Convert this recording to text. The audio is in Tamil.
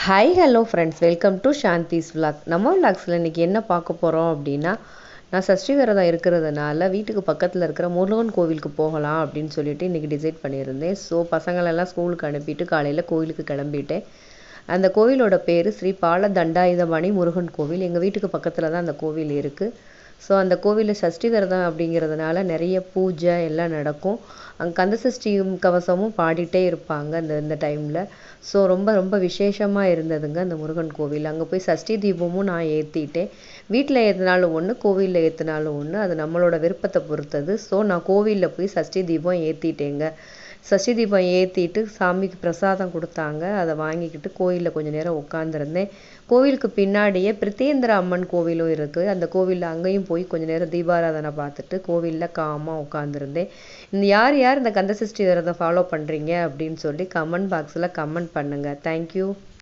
Hi hello friends, welcome to Shanthi's vlog. நம்ம விலாக்ஸில் இன்றைக்கி என்ன பார்க்க போகிறோம் அப்படின்னா, நான் சஷ்டி விரதம் இருக்கிறதுனால வீட்டுக்கு பக்கத்தில் இருக்கிற முருகன் கோவிலுக்கு போகலாம் அப்படின்னு சொல்லிட்டு இன்றைக்கி டிசைட் பண்ணியிருந்தேன். ஸோ பசங்களெல்லாம் ஸ்கூலுக்கு அனுப்பிட்டு காலையில் கோவிலுக்கு கிளம்பிட்டேன். அந்த கோவிலோட பேர் ஸ்ரீ பால தண்டாயுதபாணி முருகன் கோவில். எங்கள் வீட்டுக்கு பக்கத்தில் தான் அந்த கோவில் இருக்குது. ஸோ அந்த கோவிலில் சஷ்டி விரதம் அப்படிங்கிறதுனால நிறைய பூஜை எல்லாம் நடக்கும். அங்கே கந்த சஷ்டி கவசமும் பாடிட்டே இருப்பாங்க இந்த டைமில். ஸோ ரொம்ப ரொம்ப விசேஷமாக இருந்ததுங்க அந்த முருகன் கோவில். அங்கே போய் சஷ்டி தீபமும் நான் ஏற்றிட்டேன். வீட்டில் ஏற்றினாலும் ஒன்று, கோவிலில் ஏற்றினாலும் ஒன்று, அது நம்மளோட விருப்பத்தை பொறுத்தது. ஸோ நான் கோவிலில் போய் சஷ்டி தீபம் ஏற்றிட்டேங்க. சஷ்டி தீபம் ஏற்றிட்டு சாமிக்கு பிரசாதம் கொடுத்தாங்க. அதை வாங்கிக்கிட்டு கோயிலில் கொஞ்சம் நேரம் உட்காந்துருந்தேன். கோவிலுக்கு பின்னாடியே பிரித்தேந்திர அம்மன் கோவிலும் இருக்குது. அந்த கோவிலில் அங்கேயும் போய் கொஞ்சம் நேரம் தீபாராதனை பார்த்துட்டு கோவிலில் காமாக உட்காந்துருந்தேன். யார் யார் இந்த கந்த சஷ்டி விரதம் ஃபாலோ பண்ணுறீங்க அப்படின்னு சொல்லி கமெண்ட் பாக்ஸில் கமெண்ட் பண்ணுங்கள். தேங்க்யூ.